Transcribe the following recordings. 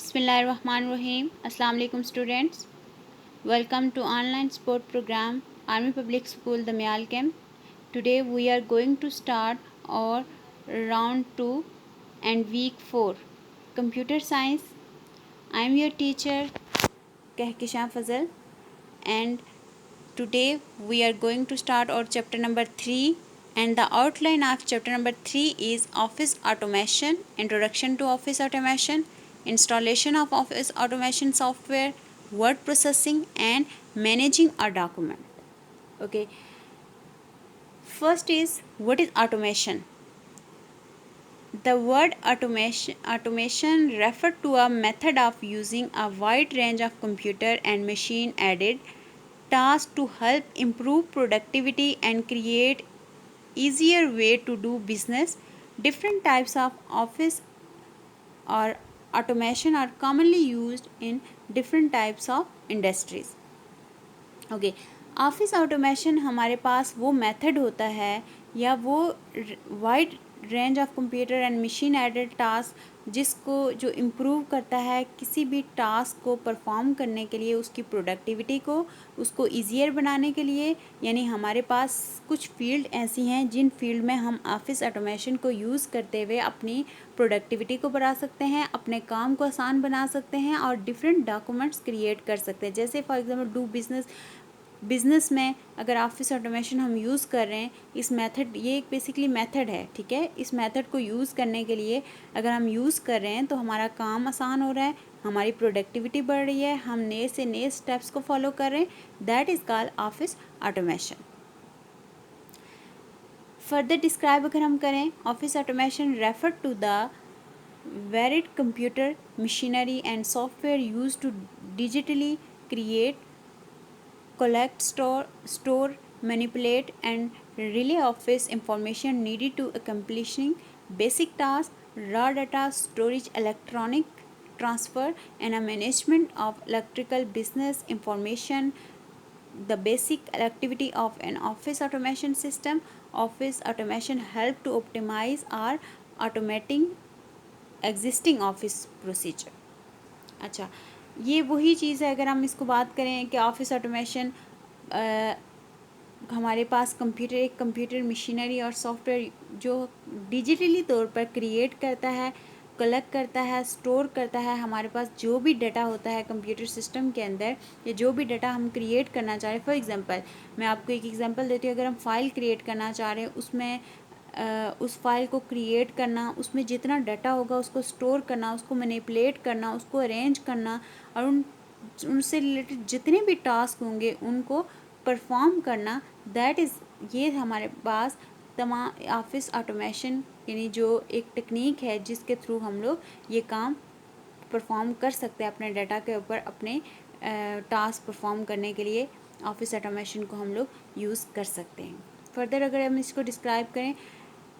Bismillahirrahmanirrahim. Assalamu alaikum students. Welcome to online sport program Army Public School Damial Camp. Today we are going to start our round 2 and week 4 computer science. I am your teacher Kehkishan Fazal, and today we are going to start our chapter number 3, and the outline of chapter number 3 is Office Automation, Introduction to Office Automation, Installation of Office Automation software, word processing and managing a document. Okay, first is, what is automation? The word automation refers to a method of using a wide range of computer and machine aided tasks to help improve productivity and create easier way to do business. Different types of office or automation are commonly used in different types of industries. Okay, office automation हमारे पास वो method होता है या वो wide range of computer and machine aided task जिसको जो improve करता है किसी भी टास्क को परफॉर्म करने के लिए, उसकी प्रोडक्टिविटी को, उसको ईजियर बनाने के लिए। यानी हमारे पास कुछ फील्ड ऐसी हैं जिन फील्ड में हम ऑफिस ऑटोमेशन को यूज़ करते हुए अपनी प्रोडक्टिविटी को बढ़ा सकते हैं, अपने काम को आसान बना सकते हैं और डिफरेंट डॉक्यूमेंट्स क्रिएट कर सकते हैं। जैसे फॉर एग्जांपल डू बिज़नेस में अगर ऑफिस ऑटोमेशन हम यूज़ कर रहे हैं, इस मेथड, ये एक बेसिकली मेथड है, ठीक है। इस मेथड को यूज़ करने के लिए अगर हम यूज़ कर रहे हैं तो हमारा काम आसान हो रहा है, हमारी प्रोडक्टिविटी बढ़ रही है, हम नए से नए स्टेप्स को फॉलो कर रहे हैं। That is called office automation. Further describe अगर हम करें, office automation refer to the varied computer machinery and software used to digitally create, collect, store, manipulate and relay office information needed to accomplishing basic tasks, raw data storage, electronic transfer and a management of electrical business information. The basic activity of an office automation system. Office automation help to optimize or automating existing office procedure. अच्छा, ये वही चीज़ है। अगर हम इसको बात करें कि ऑफिस ऑटोमेशन हमारे पास एक कंप्यूटर मशीनरी और सॉफ्टवेयर जो डिजिटली तौर पर क्रिएट करता है, कलेक्ट करता है, स्टोर करता है हमारे पास जो भी डाटा होता है कंप्यूटर सिस्टम के अंदर, या जो भी डाटा हम क्रिएट करना चाह रहे हैं। फॉर एग्जांपल मैं आपको एक एग्जांपल देती हूँ। अगर हम फाइल क्रिएट करना चाह रहे हैं, उसमें उस फाइल को क्रिएट करना, उसमें जितना डाटा होगा उसको स्टोर करना, उसको मैनिपुलेट करना, उसको अरेंज करना और उनसे रिलेटेड जितने भी टास्क होंगे उनको परफॉर्म करना। दैट इज़, ये हमारे पास तमाम ऑफिस ऑटोमेशन यानी जो एक टेक्निक है जिसके थ्रू हम लोग ये काम परफॉर्म कर सकते हैं। अपने डाटा के ऊपर अपने टास्क परफॉर्म करने के लिए ऑफिस ऑटोमेशन को हम लोग यूज़ कर सकते हैं। फर्दर अगर हम इसको डिस्क्राइब करें,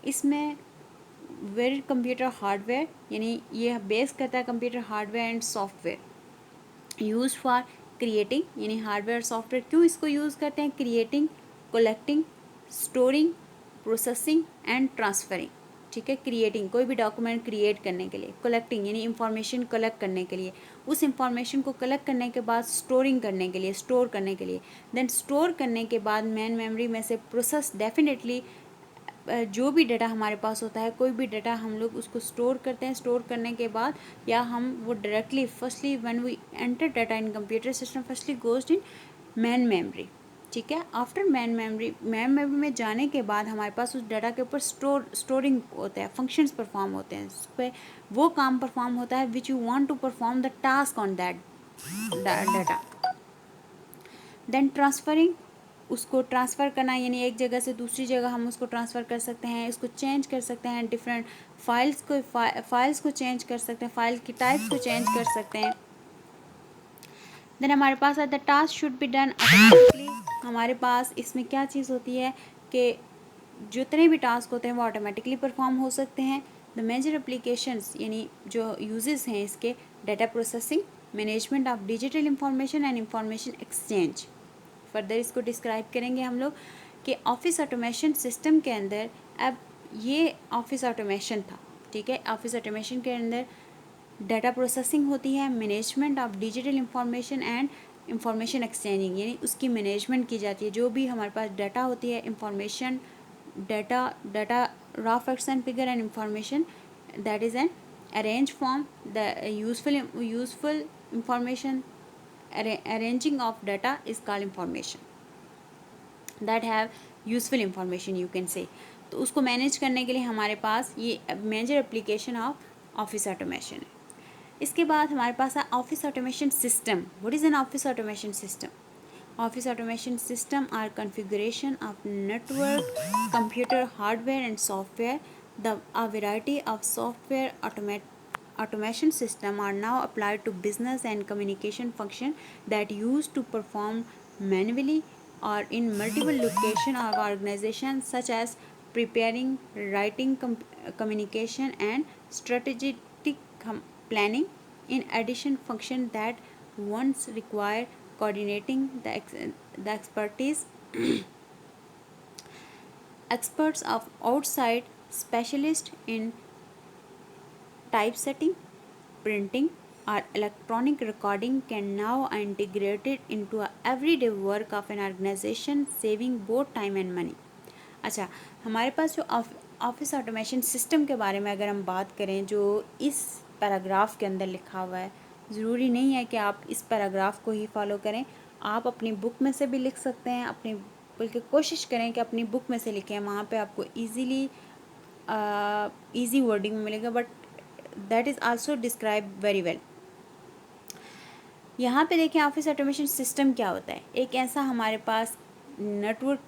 इसमें वेरिड कंप्यूटर हार्डवेयर यानी ये बेस करता है computer hardware and software use for creating, यानी हार्डवेयर और सॉफ्टवेयर क्यों इसको यूज़ करते हैं? Creating, collecting, storing, processing and transferring. ठीक है, क्रिएटिंग कोई भी डॉक्यूमेंट क्रिएट करने के लिए, कलेक्टिंग यानी इंफॉर्मेशन कलेक्ट करने के लिए, उस इंफॉर्मेशन को कलेक्ट करने के बाद स्टोरिंग करने के लिए, स्टोर करने के लिए, देन स्टोर करने के बाद मेन मेमोरी में से प्रोसेस, डेफिनेटली जो भी डाटा हमारे पास होता है, कोई भी डाटा हम लोग उसको स्टोर करते हैं। स्टोर करने के बाद या हम वो directly firstly when we enter data in computer system firstly goes in main memory. ठीक है, आफ्टर मेन मेमोरी में जाने के बाद हमारे पास उस डाटा के ऊपर स्टोरिंग होता है, फंक्शंस परफॉर्म होते हैं, उस पर वो काम परफॉर्म होता है which you want to perform the task on that data. Then transferring, उसको ट्रांसफ़र करना यानी एक जगह से दूसरी जगह हम उसको ट्रांसफ़र कर सकते हैं, इसको चेंज कर सकते हैं, डिफरेंट फाइल्स को चेंज कर सकते हैं, फाइल की टाइप्स को चेंज कर सकते हैं। देन हमारे पास the task should be done automatically. हमारे पास इसमें क्या चीज़ होती है कि जितने भी टास्क होते हैं वो ऑटोमेटिकली परफॉर्म हो सकते हैं। द मेजर एप्लीकेशंस यानी जो यूजेस हैं इसके, data processing, management of digital information and information exchange. Further इसको डिस्क्राइब करेंगे हम लोग कि ऑफिस ऑटोमेशन सिस्टम के अंदर, अब ये ऑफिस ऑटोमेशन था, ठीक है। ऑफिस ऑटोमेशन के अंदर डाटा प्रोसेसिंग होती है, management of digital information and information exchanging, यानी उसकी मैनेजमेंट की जाती है। जो भी हमारे पास डाटा होती है, information data raw facts and figure and information that is an arranged form, the useful information, arranging of data is called information that have useful information you can say। तो उसको मैनेज करने के लिए हमारे पास ये major application of office automation है। इसके बाद हमारे पास है office automation system. What is an office automation system? Office automation system are configuration of network, computer hardware and software. A variety of software automation system are now applied to business and communication function that used to perform manually or in multiple location of organization, such as preparing, writing, communication and strategic planning. In addition, function that once required coordinating the experts of outside specialists in typesetting, printing, or electronic recording can now integrated into a everyday work of an organization, saving both time and money। अच्छा, हमारे पास जो office automation system के बारे में अगर हम बात करें, जो इस पैराग्राफ के अंदर लिखा हुआ है, ज़रूरी नहीं है कि आप इस पैराग्राफ को ही फॉलो करें, आप अपनी बुक में से भी लिख सकते हैं। अपनी बल्कि कोशिश करें कि अपनी बुक में से लिखें, वहाँ पे आपको ईजी वर्डिंग में मिलेगा, but that is also describe very well. यहाँ पे देखें ऑफिस ऑटोमेशन सिस्टम क्या होता है। एक ऐसा हमारे पास नेटवर्क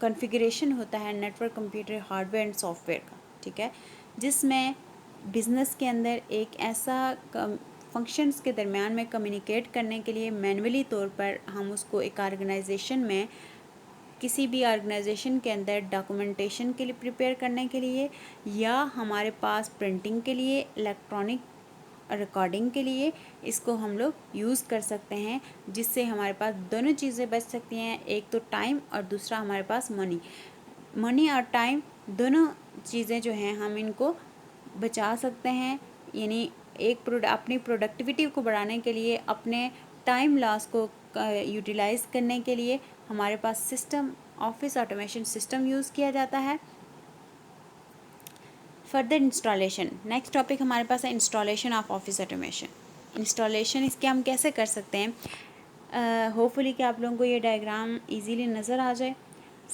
कॉन्फ़िगरेशन होता है, network computer hardware and software का, ठीक है, जिसमें बिज़नेस के अंदर एक ऐसा फंक्शंस के दरमियान में कम्युनिकेट करने के लिए मैन्युअली तौर पर हम उसको एक ऑर्गेनाइजेशन में, किसी भी ऑर्गेनाइजेशन के अंदर डॉक्यूमेंटेशन के लिए प्रिपेयर करने के लिए, या हमारे पास प्रिंटिंग के लिए, इलेक्ट्रॉनिक रिकॉर्डिंग के लिए इसको हम लोग यूज़ कर सकते हैं, जिससे हमारे पास दोनों चीज़ें बच सकती हैं। एक तो टाइम और दूसरा हमारे पास मनी और टाइम, दोनों चीज़ें जो हैं हम इनको बचा सकते हैं। यानी अपनी प्रोडक्टिविटी को बढ़ाने के लिए, अपने टाइम लॉस को यूटिलाइज़ करने के लिए हमारे पास system, office automation system use किया जाता है। फर्दर इंस्टॉलेशन, नेक्स्ट टॉपिक हमारे पास है installation of office automation. Installation इसके हम कैसे कर सकते हैं? होपफुली कि आप लोगों को ये डायग्राम इजीली नज़र आ जाए।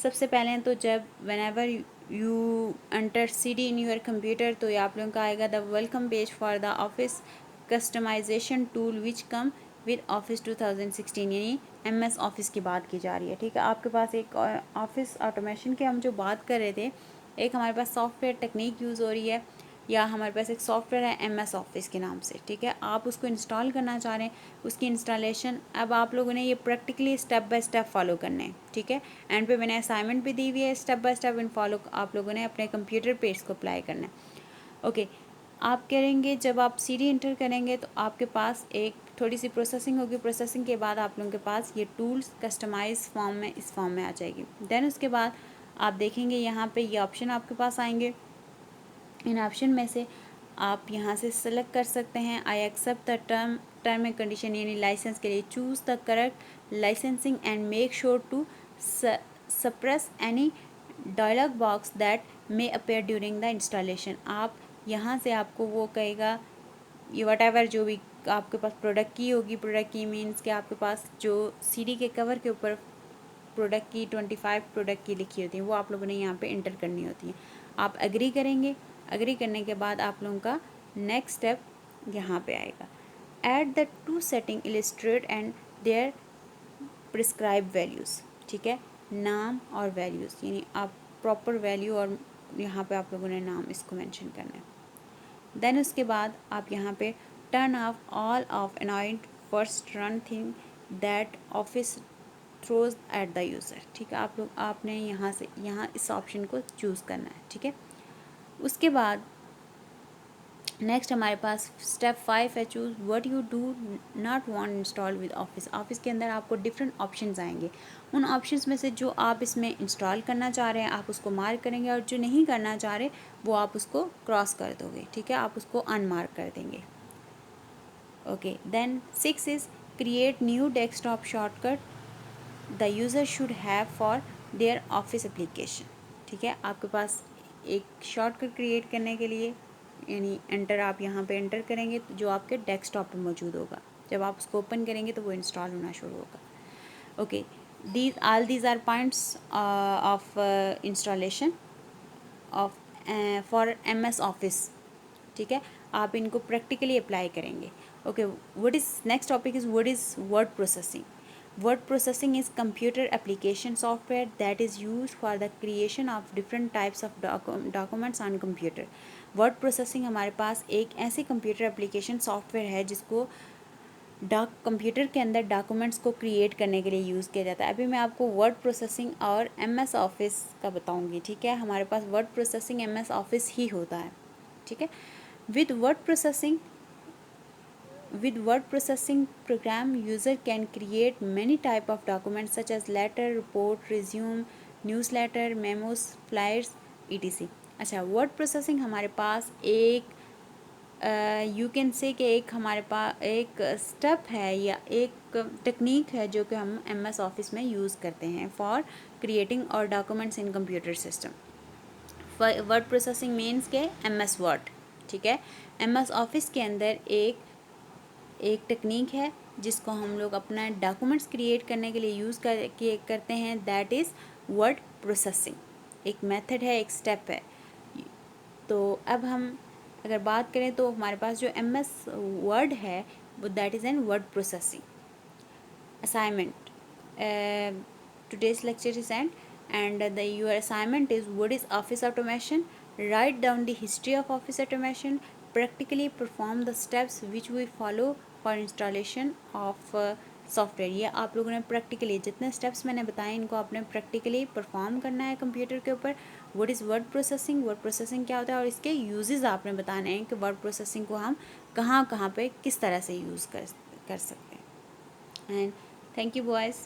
सबसे पहले तो जब whenever you enter CD in your computer, तो ये आप लोगों का आएगा the welcome page for the office customization tool which come with office 2016, यानी MS ऑफिस की बात की जा रही है, ठीक है। आपके पास एक ऑफिस ऑटोमेशन के हम जो बात कर रहे थे, एक हमारे पास सॉफ्टवेयर टेक्निक यूज़ हो रही है, या हमारे पास एक सॉफ्टवेयर है MS ऑफिस के नाम से, ठीक है। आप उसको इंस्टॉल करना चाह रहे हैं, उसकी इंस्टॉलेशन अब आप लोगों ने ये practically step by step follow करने हैं, ठीक है। एंड पे मैंने असाइनमेंट भी दी हुई है, step by step in follow आप लोगों ने अपने कंप्यूटर पे इसको अप्लाई करना है। ओके, आप करेंगे जब आप CD इंटर करेंगे तो आपके पास एक थोड़ी सी प्रोसेसिंग होगी। प्रोसेसिंग के बाद आप लोगों के पास ये टूल्स कस्टमाइज फॉर्म में, इस फॉर्म में आ जाएगी। देन उसके बाद आप देखेंगे यहाँ पे ये ऑप्शन आपके पास आएंगे। इन ऑप्शन में से आप यहाँ से सेलेक्ट कर सकते हैं I accept the term and condition, यानी लाइसेंस के लिए choose the correct licensing and make sure to suppress any dialog box that may appear during the installation. आप यहाँ से आपको वो कहेगा ये वट जो भी आपके पास प्रोडक्ट की होगी, प्रोडक्ट की मीन्स कि आपके पास जो CD के कवर के ऊपर प्रोडक्ट की 25 प्रोडक्ट की लिखी होती है, वो आप लोगों ने यहाँ पे इंटर करनी होती है। आप एग्री करेंगे, एग्री करने के बाद आप लोगों का नेक्स्ट स्टेप यहाँ पे आएगा, add the two setting illustrate and their prescribe values, ठीक है, नाम और वैल्यूज़, यानी आप प्रॉपर वैल्यू और यहाँ पे आप लोगों ने नाम इसको मेंशन करना है। देन उसके बाद आप यहाँ पे turn off all of annoying first run thing that office throws at the user, ठीक है। आप लोग आपने यहाँ से यहाँ इस ऑप्शन को चूज़ करना है, ठीक है। उसके बाद नेक्स्ट हमारे पास स्टेप 5 है, choose what you do not want install with office. Office के अंदर आपको डिफरेंट ऑप्शंस आएंगे, उन ऑप्शंस में से जो आप इसमें इंस्टॉल करना चाह रहे हैं आप उसको मार्क करेंगे, और जो नहीं करना चाह रहे वो आप उसको क्रॉस कर दोगे, ठीक है, आप उसको अनमार्क कर देंगे। Okay, then 6 is create new desktop shortcut the user should have for their office application. ठीक है, आपके पास एक शॉर्टकट क्रिएट करने के लिए यानी एंटर, आप यहाँ पे एंटर करेंगे तो जो आपके डेस्कटॉप पे मौजूद होगा, जब आप उसको ओपन करेंगे तो वो इंस्टॉल होना शुरू होगा. Okay, these are points of installation of for MS Office. ठीक है, आप इनको प्रैक्टिकली अप्लाई करेंगे. Okay, what is next topic is what is word processing. Word processing is computer application software that is used for the creation of different types of documents on computer. Word processing हमारे पास एक ऐसी computer application software है जिसको computer के अंदर documents को create करने के लिए यूज़ किया जाता है. अभी मैं आपको वर्ड प्रोसेसिंग और MS ऑफिस का बताऊंगी. ठीक है, हमारे पास वर्ड प्रोसेसिंग MS ऑफिस ही होता है. ठीक है, with word processing program user can create many type of documents such as letter, report, resume, newsletter, memos, flyers, etc. अच्छा, वर्ड प्रोसेसिंग हमारे पास एक यू कैन से कि एक हमारे पास एक स्टेप है या एक टेक्निक है जो कि हम MS ऑफिस में यूज़ करते हैं फॉर क्रिएटिंग और documents in computer system. Word processing means के MS वर्ड. ठीक है, MS ऑफिस के अंदर एक टेक्निक है जिसको हम लोग अपना डॉक्यूमेंट्स क्रिएट करने के लिए यूज़ करते हैं. That is word processing. एक मेथड है, एक स्टेप है. तो अब हम अगर बात करें तो हमारे पास जो MS वर्ड है वो that is an word processing. Assignment. Today's lecture is end and your assignment is what is office automation. Write down the history of office automation. Practically perform the steps which we follow for installation of software. ये आप लोगों ने practically जितने steps मैंने बताए इनको आपने practically perform करना है कंप्यूटर के ऊपर. What is word processing, word processing क्या होता है और इसके यूजेस आपने बताने हैं कि वर्ड प्रोसेसिंग को हम कहाँ कहाँ पे किस तरह से यूज़ कर सकते हैं. And thank you boys.